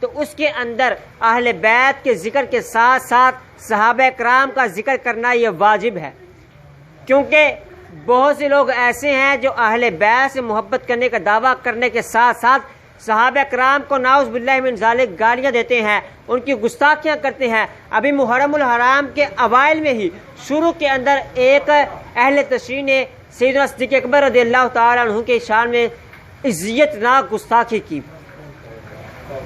تو اس کے اندر اہل بیت کے ذکر کے ساتھ ساتھ صحابہ کرام کا ذکر کرنا یہ واجب ہے، کیونکہ بہت سے لوگ ایسے ہیں جو اہل بیت سے محبت کرنے کا دعویٰ کرنے کے ساتھ ساتھ صحابہ کرام کو نعوذ باللہ من ذالک گالیاں دیتے ہیں، ان کی گستاخیاں کرتے ہیں۔ ابھی محرم الحرام کے اوائل میں ہی شروع کے اندر ایک اہل تشیع نے سیدنا صدیق اکبر رضی اللہ تعالیٰ عنہ کے شان میں عزیت ناک گستاخی کی۔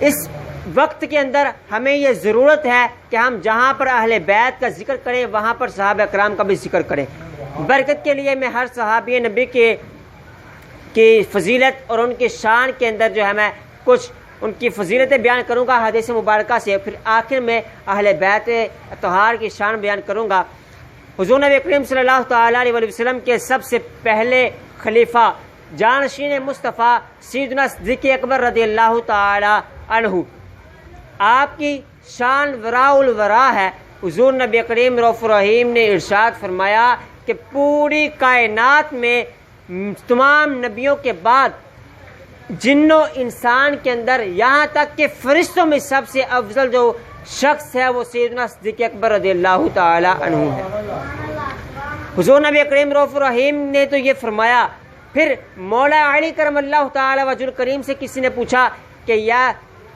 اس وقت کے اندر ہمیں یہ ضرورت ہے کہ ہم جہاں پر اہل بیت کا ذکر کریں وہاں پر صحابہ کرام کا بھی ذکر کریں۔ برکت کے لیے میں ہر صحابی نبی کی فضیلت اور ان کی شان کے اندر جو ہے میں کچھ ان کی فضیلتیں بیان کروں گا حدیث مبارکہ سے، پھر آخر میں اہل بیت اطہار کی شان بیان کروں گا۔ حضور نبی کریم صلی اللہ تعالیٰ علیہ وسلم کے سب سے پہلے خلیفہ جانشین مصطفیٰ سیدنا صدیق اکبر رضی اللہ تعالیٰ عنہ، آپ کی شان وراء الورا ہے۔ حضور نبی کریم رؤوف الرحیم نے ارشاد فرمایا کہ پوری کائنات میں تمام نبیوں کے بعد جن و انسان کے اندر یہاں تک کہ فرشتوں میں سب سے افضل جو شخص ہے وہ سیدنا صدیق اکبر رضی اللہ تعالی عنہ ہے۔ حضور نبی کریم رؤوف الرحیم نے تو یہ فرمایا، پھر مولا علی کرم اللہ تعالی وجہ الکریم سے کسی نے پوچھا کہ یا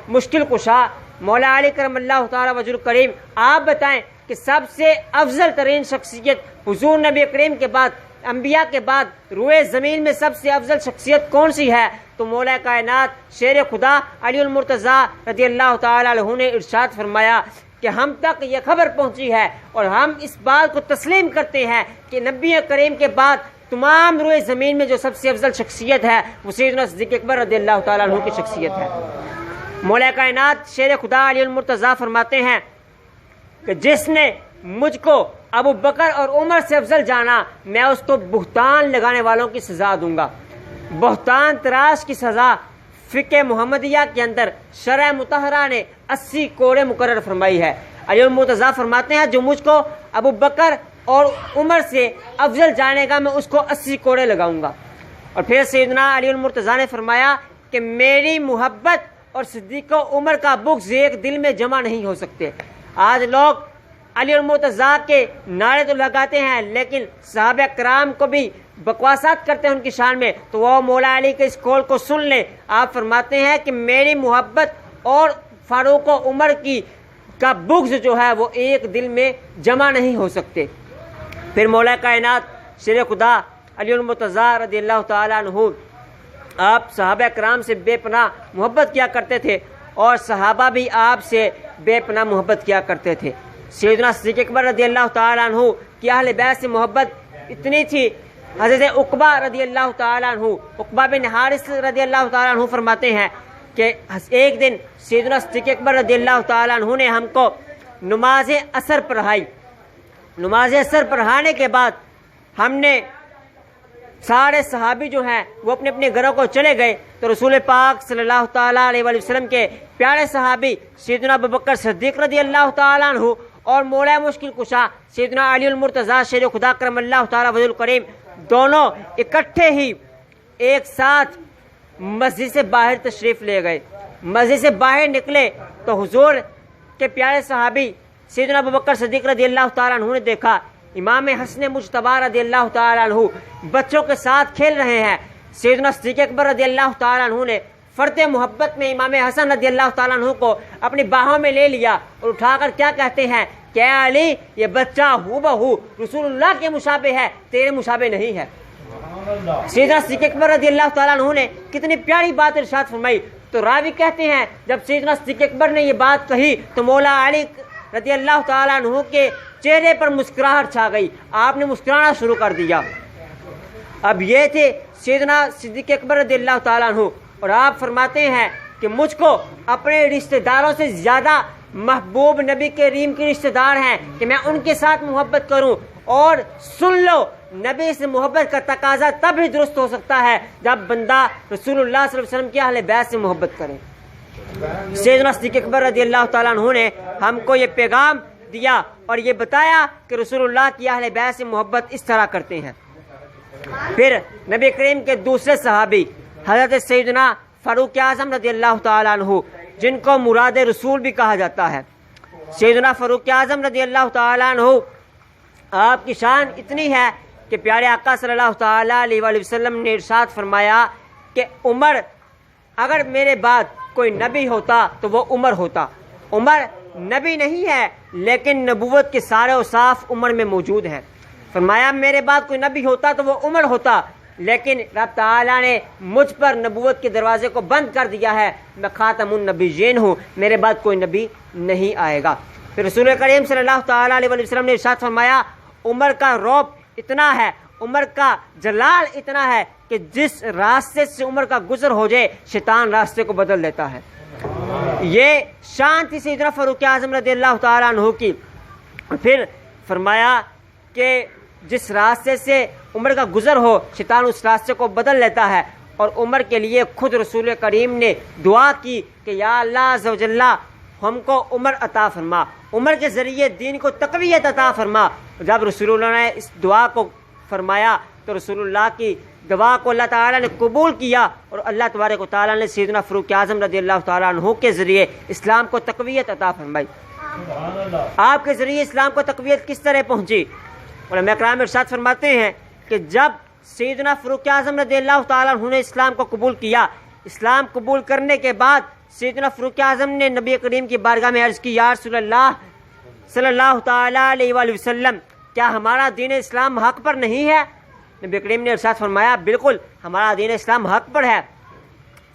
مشکل کشا مولا علی کرم اللہ تعالی وجہ الکریم آپ بتائیں کہ سب سے افضل ترین شخصیت حضور نبی کریم کے بعد، انبیاء کے بعد روئے زمین میں سب سے افضل شخصیت کون سی ہے؟ تو مولا کائنات شیر خدا علی المرتضیٰ رضی اللہ تعالی عنہ نے ارشاد فرمایا کہ ہم تک یہ خبر پہنچی ہے اور ہم اس بات کو تسلیم کرتے ہیں کہ نبی کریم کے بعد تمام روئے زمین میں جو سب سے افضل شخصیت ہے وہ سیدنا صدیق اکبر رضی اللہ تعالی عنہ کی شخصیت ہے۔ مولا کائنات شیر خدا علی المرتضیٰ فرماتے ہیں کہ جس نے مجھ کو ابو بکر اور عمر سے افضل جانا میں اس کو بہتان لگانے والوں کی سزا دوں گا۔ بہتان تراش کی سزا فقہ محمدیہ کے اندر شرع مطہرہ نے 80 کوڑے مقرر فرمائی ہے۔ علی المرتضیٰ فرماتے ہیں جو مجھ کو ابو بکر اور عمر سے افضل جانے گا میں اس کو 80 کوڑے لگاؤں گا۔ اور پھر سیدنا علی المرتضیٰ نے فرمایا کہ میری محبت اور صدیق و عمر کا بغض ایک دل میں جمع نہیں ہو سکتے۔ آج لوگ علی المرتضیٰ کے نعرے تو لگاتے ہیں لیکن صحابہ کرام کو بھی بکواسات کرتے ہیں ان کی شان میں، تو وہ مولا علی کے اس قول کو سن لیں۔ آپ فرماتے ہیں کہ میری محبت اور فاروق و عمر کا بغض جو ہے وہ ایک دل میں جمع نہیں ہو سکتے۔ پھر مولا کائنات شیر خدا علی المرتضیٰ رضی اللہ تعالیٰ عنہ آپ صحابہ کرام سے بے پناہ محبت کیا کرتے تھے اور صحابہ بھی آپ سے بے پناہ محبت کیا کرتے تھے۔ سیدنا صدیق اکبر رضی اللہ تعالیٰ عنہ کی اہل بیت سے محبت اتنی تھی، حضرت عقبہ رضی اللہ تعالیٰ عنہ، عقبہ بن حارث رضی اللہ تعالیٰ عنہ فرماتے ہیں کہ ایک دن سیدنا صدیق اکبر رضی اللہ تعالیٰ عنہ نے ہم کو نماز عصر پڑھائی۔ نماز عصر پڑھانے کے بعد ہم نے سارے صحابی جو ہیں وہ اپنے اپنے گھروں کو چلے گئے تو رسول پاک صلی اللہ تعالیٰ علیہ وسلم کے پیارے صحابی سیدنا ابوبکر صدیق رضی اللہ تعالیٰ عنہ اور مولا مشکل کشا سیدنا علی المرتضیٰ شیر خدا کرم اللہ تعالیٰ وجہ الکریم دونوں اکٹھے ہی ایک ساتھ مسجد سے باہر تشریف لے گئے۔ مسجد سے باہر نکلے تو حضور کے پیارے صحابی سیدنا ابوبکر صدیق رضی اللہ تعالیٰ عنہ نے دیکھا امام حسن مجتبی رضی اللہ تعالیٰ عنہ بچوں کے ساتھ کھیل رہے ہیں۔ سیدنا صدیق اکبر رضی اللہ تعالیٰ عنہ نے فرط محبت میں امام حسن رضی اللہ تعالیٰ عنہ کو اپنی باہوں میں لے لیا اور اٹھا کر کیا کہتے ہیں کہ اے علی یہ بچہ ہو بہو رسول اللہ کے مشابہ ہے، تیرے مشابہ نہیں ہے۔ سیدنا صدیق اکبر رضی اللہ تعالیٰ عنہ نے کتنی پیاری بات ارشاد فرمائی۔ تو راوی کہتے ہیں جب سیدنا صدیق اکبر نے یہ بات کہی تو مولا علی رضی اللہ تعالیٰ عنہ کے چہرے پر مسکراہٹ چھا گئی، آپ نے مسکرانا شروع کر دیا۔ اب یہ تھے سیدنا صدیق اکبر رضی اللہ تعالیٰ عنہ اور آپ فرماتے ہیں کہ مجھ کو اپنے رشتہ داروں سے زیادہ محبوب نبی کریم کے رشتہ دار ہیں کہ میں ان کے ساتھ محبت کروں، اور سن لو نبی سے محبت کا تقاضا تب ہی درست ہو سکتا ہے جب بندہ رسول اللہ صلی اللہ علیہ وسلم کی اہل بیت سے محبت کرے۔ سیدنا صدیق اکبر رضی اللہ تعالیٰ عنہ نے ہم کو یہ پیغام دیا اور یہ بتایا کہ رسول اللہ کی اہل بیت سے محبت اس طرح کرتے ہیں۔ پھر نبی کریم کے دوسرے صحابی حضرت سیدنا فاروق اعظم رضی اللہ تعالیٰ عنہ جن کو مراد رسول بھی کہا جاتا ہے۔ سیدنا فاروق اعظم رضی اللہ تعالیٰ عنہ، آپ کی شان اتنی ہے کہ پیارے آقا صلی اللہ تعالیٰ علیہ وآلہ وسلم نے ارشاد فرمایا کہ عمر، اگر میرے بعد کوئی نبی ہوتا تو وہ عمر ہوتا۔ عمر نبی نہیں ہے لیکن نبوت کے سارے اوصاف عمر میں موجود ہیں۔ فرمایا میرے بعد کوئی نبی ہوتا تو وہ عمر ہوتا، لیکن رب تعالیٰ نے مجھ پر نبوت کے دروازے کو بند کر دیا ہے، میں خاتم النبیین ہوں، میرے بعد کوئی نبی نہیں آئے گا۔ پھر رسول کریم صلی اللہ تعالیٰ علیہ وسلم نے ارشاد فرمایا عمر کا رعب اتنا ہے، عمر کا جلال اتنا ہے کہ جس راستے سے عمر کا گزر ہو جائے شیطان راستے کو بدل دیتا ہے۔ یہ شان تھی سیدنا فاروق اعظم رضی اللہ تعالیٰ عنہ کی۔ پھر فرمایا کہ جس راستے سے عمر کا گزر ہو شیطان اس راستے کو بدل لیتا ہے، اور عمر کے لیے خود رسول کریم نے دعا کی کہ یا اللہ عز و جل ہم کو عمر عطا فرما، عمر کے ذریعے دین کو تقویت عطا فرما۔ جب رسول اللہ نے اس دعا کو فرمایا تو رسول اللہ کی دعا کو اللہ تعالیٰ نے قبول کیا، اور اللہ تبارک و تعالیٰ نے سیدنا فاروق اعظم رضی اللہ تعالیٰ عنہ کے ذریعے اسلام کو تقویت عطا فرمائی۔ آپ کے ذریعے اسلام کو تقویت کس طرح پہنچی؟ علماء کرام ارشاد فرماتے ہیں کہ جب سیدنا فاروق اعظم رضی اللہ تعالیٰ عنہ نے اسلام کو قبول کیا، اسلام قبول کرنے کے بعد سیدنا فاروق اعظم نے نبی کریم کی بارگاہ میں عرض کی یا رسول اللہ صلی اللہ تعالیٰ علیہ وآلہ وسلم، کیا ہمارا دین اسلام حق پر نہیں ہے؟ نبی کریم نے ارشاد فرمایا بالکل ہمارا دین اسلام حق پر ہے۔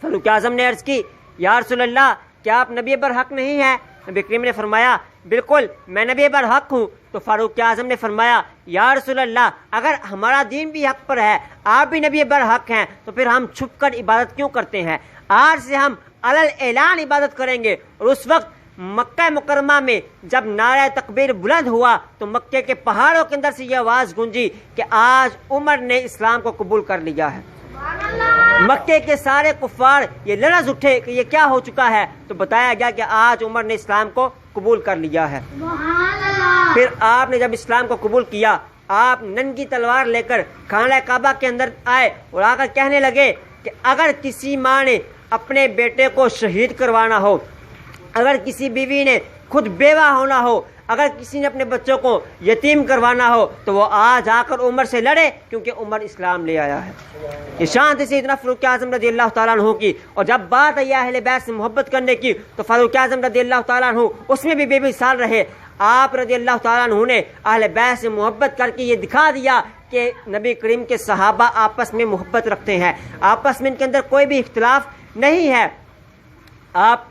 فاروق اعظم نے عرض کی یا رسول اللہ کیا آپ نبی برحق نہیں ہیں؟ نبی کریم نے فرمایا بالکل میں نبی برحق ہوں۔ تو فاروق اعظم نے فرمایا یا رسول اللہ اگر ہمارا دین بھی حق پر ہے، آپ بھی نبی برحق ہیں، تو پھر ہم چھپ کر عبادت کیوں کرتے ہیں؟ آج سے ہم علل اعلان عبادت کریں گے۔ اور اس وقت مکہ مکرمہ میں جب نعرہ تکبیر بلند ہوا تو مکے کے پہاڑوں کے اندر سے یہ آواز گونجی کہ آج عمر نے اسلام کو قبول کر لیا ہے۔ مکے کے سارے کفار یہ لرز اٹھے کہ یہ کیا ہو چکا ہے، تو بتایا گیا کہ آج عمر نے اسلام کو قبول کر لیا ہے۔ پھر آپ نے جب اسلام کو قبول کیا، آپ ننگی تلوار لے کر خانہ کعبہ کے اندر آئے اور آ کر کہنے لگے کہ اگر کسی ماں نے اپنے بیٹے کو شہید کروانا ہو، اگر کسی بیوی نے خود بیوہ ہونا ہو، اگر کسی نے اپنے بچوں کو یتیم کروانا ہو تو وہ آج آ کر عمر سے لڑے، کیونکہ عمر اسلام لے آیا ہے۔ یہ شان تھی سیدنا فاروق اعظم رضی اللہ تعالیٰ عنہ کی۔ اور جب بات آئی اہل بیت سے محبت کرنے کی تو فاروق اعظم رضی اللہ تعالیٰ عنہ اس میں بھی بے مثال رہے۔ آپ رضی اللہ تعالیٰ عنہ نے اہل بیت سے محبت کر کے یہ دکھا دیا کہ نبی کریم کے صحابہ آپس میں محبت رکھتے ہیں، آپس میں ان کے اندر کوئی بھی اختلاف نہیں ہے۔ آپ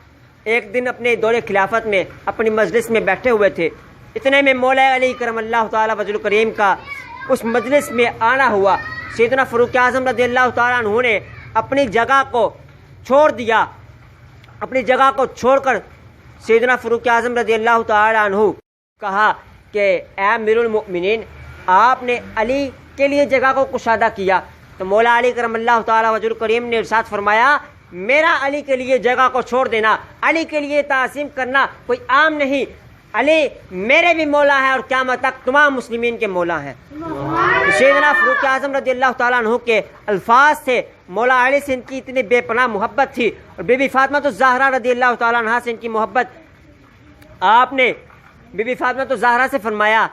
ایک دن اپنے دور خلافت میں اپنی مجلس میں بیٹھے ہوئے تھے، اتنے میں مولا علی کرم اللہ تعالیٰ وجہ کریم کا اس مجلس میں آنا ہوا۔ سیدنا فاروق اعظم رضی اللہ تعالیٰ عنہ نے اپنی جگہ کو چھوڑ دیا، اپنی جگہ کو چھوڑ کر سیدنا فاروق اعظم رضی اللہ تعالیٰ عنہ کہا کہ اے امیر المؤمنین، آپ نے علی کے لیے جگہ کو کشادہ کیا۔ تو مولا علی کرم اللہ تعالیٰ وجہ کریم نے ارشاد فرمایا میرا علی کے لیے جگہ کو چھوڑ دینا، علی کے لیے تعظیم کرنا کوئی عام نہیں، علی میرے بھی مولا ہے اور قیامت تک تمام مسلمین کے مولا ہیں۔ سیدنا فاروق اعظم رضی اللہ تعالیٰ عنہ کے الفاظ تھے، مولا علی سے ان کی اتنی بے پناہ محبت تھی، اور بی بی فاطمہ الزہرا رضی اللہ تعالیٰ عنہ سے ان کی محبت۔ آپ نے بی بی فاطمہ الزہرا سے فرمایا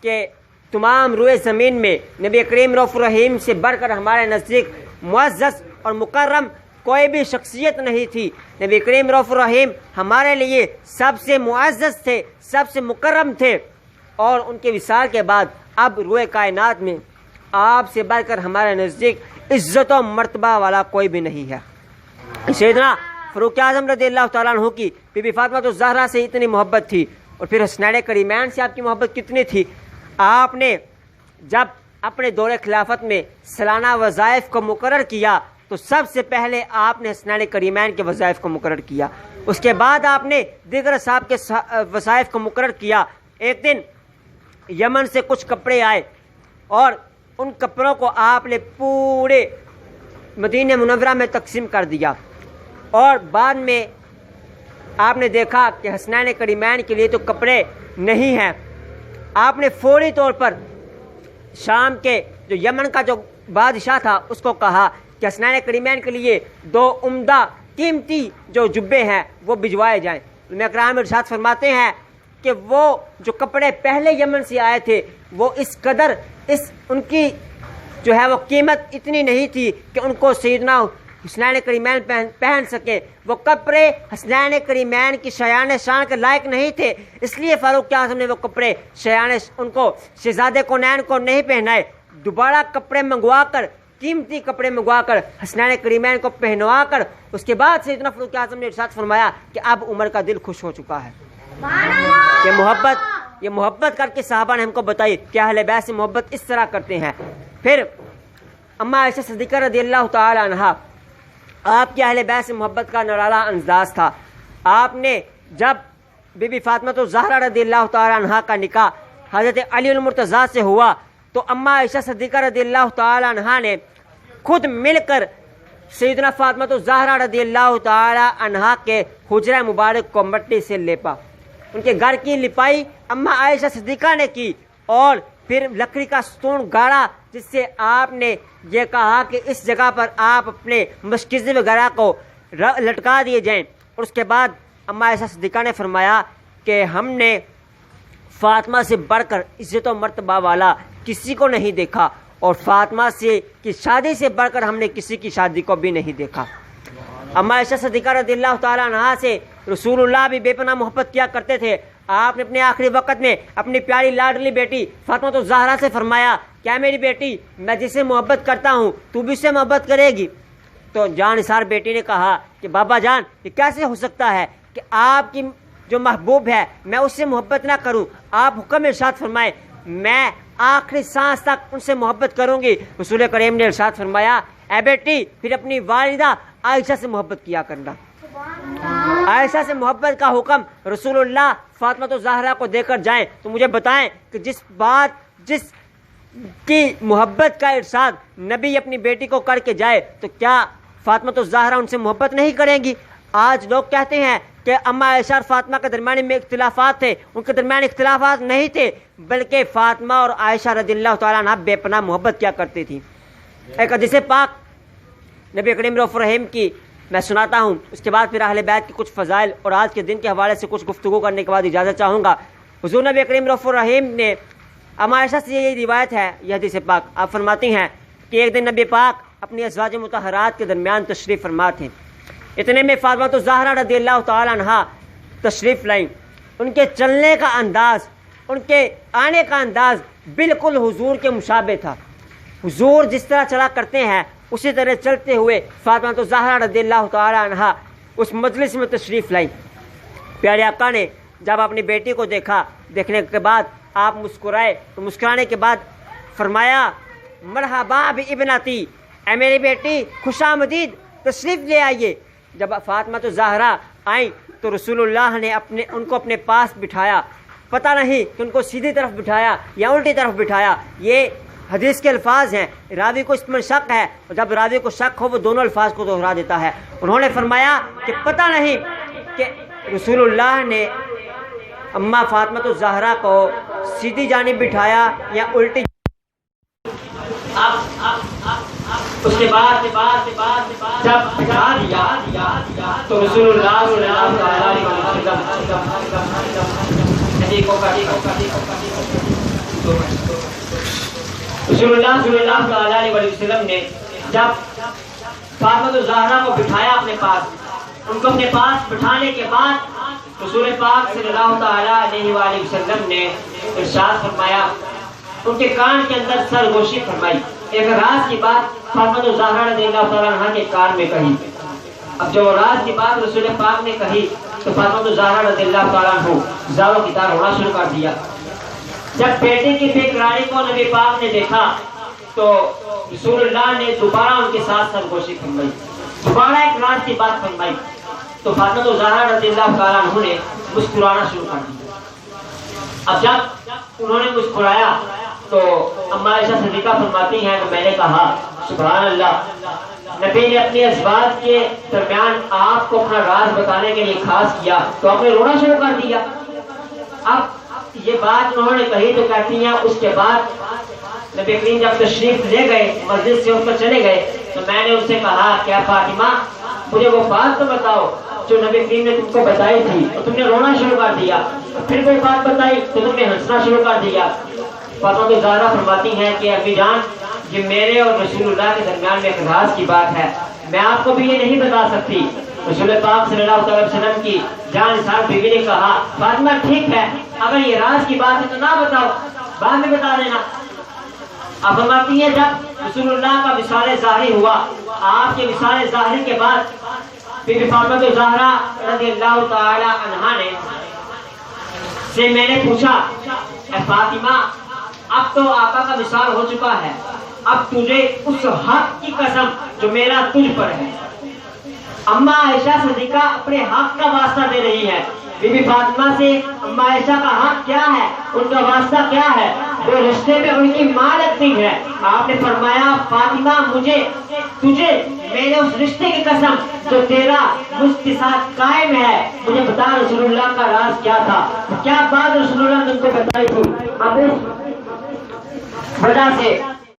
کہ تمام روئے زمین میں نبی کریم رؤوف الرحیم سے بڑھ کر ہمارے نزدیک معزز اور مکرم کوئی بھی شخصیت نہیں تھی۔ نبی کریم رؤوف الرحیم ہمارے لیے سب سے معزز تھے، سب سے مکرم تھے، اور ان کے وصال کے بعد اب روئے کائنات میں آپ سے بڑھ کر ہمارے نزدیک عزت و مرتبہ والا کوئی بھی نہیں ہے۔ سیدنا فاروق اعظم رضی اللہ تعالیٰ عنہ کی بی بی فاطمہ الزہرا سے اتنی محبت تھی، اور پھر حسنین کریمین سے آپ کی محبت کتنی تھی۔ آپ نے جب اپنے دور خلافت میں سالانہ وظائف کو مقرر کیا تو سب سے پہلے آپ نے حسنین کریمین کے وظائف کو مقرر کیا، اس کے بعد آپ نے دیگر اصحاب کے وظائف کو مقرر کیا۔ ایک دن یمن سے کچھ کپڑے آئے اور ان کپڑوں کو آپ نے پورے مدینہ منورہ میں تقسیم کر دیا، اور بعد میں آپ نے دیکھا کہ حسنین کریمین کے لیے تو کپڑے نہیں ہیں۔ آپ نے فوری طور پر شام کے جو یمن کا جو بادشاہ تھا اس کو کہا کہ حسنین کریمین کے لیے 2 عمدہ قیمتی جو جبے ہیں وہ بھجوائے جائیں۔ علماء کرام ارشاد فرماتے ہیں کہ وہ جو کپڑے پہلے یمن سے آئے تھے وہ اس قدر ان کی جو ہے وہ قیمت اتنی نہیں تھی کہ ان کو سیدنا حسنین کریمین پہن سکیں، وہ کپڑے حسنین کریمین کی شایان شان کے لائق نہیں تھے، اس لیے فاروق اعظم نے وہ کپڑے ان کو شہزادے کونین کو نہیں پہنائے، دوبارہ کپڑے منگوا کر، قیمتی کپڑے منگوا کر حسنین کریمین کو پہنوا کر اس کے بعد سیدنا فاروق اعظم نے ارشاد فرمایا کہ اب عمر کا دل خوش ہو چکا ہے۔ یہ محبت کر کے صحابہ نے ہم کو بتائی کہ اہل بیت سے محبت اس طرح کرتے ہیں۔ پھر اما عائشہ صدیقہ رضی اللہ تعالی عنہا، آپ کی اہل بیت سے محبت کا نرالا انداز تھا۔ آپ نے جب بی بی فاطمہ الزہرا رضی اللہ تعالی عنہا کا نکاح حضرت علی المرتضیٰ سے ہوا تو اما عائشہ صدیقہ رضی اللہ تعالی عنہا نے خود مل کر سیدنا فاطمہ الزہرا رضی اللہ تعالی عنہا کے حجرہ مبارک کو مٹی سے لیپا، ان کے گھر کی لپائی اما عائشہ صدیقہ نے کی، اور پھر لکڑی کا ستون گاڑا جس سے آپ نے یہ کہا کہ اس جگہ پر آپ اپنے مشکزے وغیرہ کو لٹکا دیے جائیں، اور اس کے بعد اما عائشہ صدیقہ نے فرمایا کہ ہم نے فاطمہ سے بڑھ کر عزت و مرتبہ والا کسی کو نہیں دیکھا، اور فاطمہ سے کی شادی سے بڑھ کر ہم نے کسی کی شادی کو بھی نہیں دیکھا۔ اما عائشہ صدیقہ رضی اللہ تعالیٰ عنہا سے رسول اللہ بھی بے پناہ محبت کیا کرتے تھے۔ آپ نے اپنے آخری وقت میں اپنی پیاری لاڈلی بیٹی فاطمہ الزہرا سے فرمایا، کیا میری بیٹی، میں جسے محبت کرتا ہوں تو بھی اس سے محبت کرے گی؟ تو جان نثار بیٹی نے کہا کہ بابا جان، یہ کیسے ہو سکتا ہے کہ آپ کی جو محبوب ہے میں اس سے محبت نہ کروں؟ آپ حکم ارشاد فرمائے، میں آخری سانس تک ان سے محبت کروں گی۔ رسول کریم نے ارشاد فرمایا، اے بیٹی پھر اپنی والدہ عائشہ سے محبت کیا کرنا۔ عائشہ سے محبت کا حکم رسول اللہ فاطمہ الزہرا کو دے کر جائیں تو مجھے بتائیں کہ جس کی محبت کا ارشاد نبی اپنی بیٹی کو کر کے جائے تو کیا فاطمہ الزہرا ان سے محبت نہیں کریں گی؟ آج لوگ کہتے ہیں کہ اما عائشہ اور فاطمہ کے درمیان میں اختلافات تھے، ان کے درمیان اختلافات نہیں تھے، بلکہ فاطمہ اور عائشہ رضی اللہ تعالیٰ عنہ بے پناہ محبت کیا کرتی تھی۔ ایک حدیث پاک نبی کریم رؤوف الرحیم کی میں سناتا ہوں، اس کے بعد پھر اہل بیت کی کچھ فضائل اور آج کے دن کے حوالے سے کچھ گفتگو کرنے کے بعد اجازت چاہوں گا۔ حضور نبی کریم رؤوف الرحیم نے اما عائشہ سے یہ روایت ہے، یہ حدیث پاک، آپ فرماتی ہیں کہ ایک دن نبی پاک اپنی ازواج مطہرات کے درمیان تشریف فرما تھے، اتنے میں فاطمہ الزہرا رضی اللہ تعالی عنہا تشریف لائیں۔ ان کے چلنے کا انداز، ان کے آنے کا انداز بالکل حضور کے مشابہ تھا۔ حضور جس طرح چلا کرتے ہیں اسی طرح چلتے ہوئے فاطمہ الزہرا رضی اللہ تعالی عنہا اس مجلس میں تشریف لائیں۔ پیارے آقا نے جب اپنی بیٹی کو دیکھا، دیکھنے کے بعد آپ مسکرائے، تو مسکرانے کے بعد فرمایا، مرحبا بابنتی، اے میری بیٹی خوش آمدید، تشریف لے آئیے۔ جب فاطمہ الزہرا آئیں تو رسول اللہ نے ان کو اپنے پاس بٹھایا، پتہ نہیں کہ ان کو سیدھی طرف بٹھایا یا الٹی طرف بٹھایا، یہ حدیث کے الفاظ ہیں، راوی کو اس میں شک ہے، اور جب راوی کو شک ہو وہ دونوں الفاظ کو دہرا دیتا ہے۔ انہوں نے فرمایا کہ پتہ نہیں کہ رسول اللہ نے اما فاطمہ الزہرا کو سیدھی جانب بٹھایا یا الٹی۔ اس کے بعد جب بٹھا دیا تو رسول اللہ صلی اللہ علیہ وسلم نے جب فاطمہ الزہرا کو بٹھایا اپنے پاس، ان کو اپنے پاس بٹھانے کے بعد رسول پاک صلی اللہ تعالیٰ علیہ وآلہ وسلم نے ارشاد فرمایا، ان کے کان کے اندر سرگوشی فرمائی، ایک راز کی بات فاطمہ الزہرا رضی اللہ تعالیٰ عنہ کے کان میں کہی۔ اب جو راز کی بات رسول پاک نے کہی تو فاطمہ الزہرا رضی اللہ تعالیٰ عنہ زاروں کی طرح رونا شروع کر دیا۔ جب بیٹے کی بے قراری کو نبی پاک نے دیکھا تو رسول اللہ نے دوبارہ ان کے ساتھ سرگوشی فرمائی، دوبارہ ایک راز کی بات فرمائی، تو فاطمہ الزہرا رضی اللہ تعالیٰ عنہ نے مسکرانا شروع کر دیا۔ اب جب انہوں نے مسکرایا تو اما عائشہ صدیقہ فرماتی ہیں کہ میں نے کہا سبحان اللہ، نبی نے اپنی ازواج کے درمیان آپ کو اپنا راز بتانے کے لیے خاص کیا تو آپ نے رونا شروع کر دیا۔ اب یہ بات انہوں نے کہی تو کہتی ہیں اس کے بعد نبی کریم جب تشریف لے گئے مسجد سے اٹھ کر چلے گئے تو میں نے ان سے کہا کہ فاطمہ مجھے وہ بات تو بتاؤ جو نبی کریم نے تم کو بتائی تھی اور تم نے رونا شروع کر دیا، پھر کوئی بات بتائی تو تم نے ہنسنا شروع کر دیا۔ فاطمہ زہرا فرماتی ہیں کہ ابی جان، یہ میرے اور رسول اللہ کے درمیان میں ایک راز کی بات ہے، میں آپ کو بھی یہ نہیں بتا سکتی۔ رسول پاک صلی اللہ علیہ وسلم کی جان نثار بیوی نے کہا فاطمہ ٹھیک ہے، اگر یہ راز کی بات ہے تو نہ بتاؤ، بعد میں بتا دینا۔ اب فرماتی ہے جب رسول اللہ کا وصال ظاہری ہوا، آپ کے وصال ظاہری کے بعد بی بی فاطمہ زہرا رضی اللہ تعالی عنہا نے سے میں نے پوچھا اے فاطمہ، اب تو آقا کا وصال ہو چکا ہے، اب تجھے اس حق کی قسم جو میرا تجھ پر ہے۔ اما عائشہ صدیقہ اپنے حق کا واسطہ دے رہی ہے، بی بی فاطمہ سے اما عائشہ کا حق کیا ہے، ان کا واسطہ کیا ہے، وہ رشتے میں ان کی ماں لگتی ہے۔ آپ نے فرمایا فاطمہ مجھے تجھے میرے اس رشتے کی قسم جو تیرا مجھ کے ساتھ قائم ہے، مجھے بتا رسول اللہ کا راز کیا تھا، کیا بات رسول اللہ نے ان کو بتائی تھی۔ اب اس وجہ سے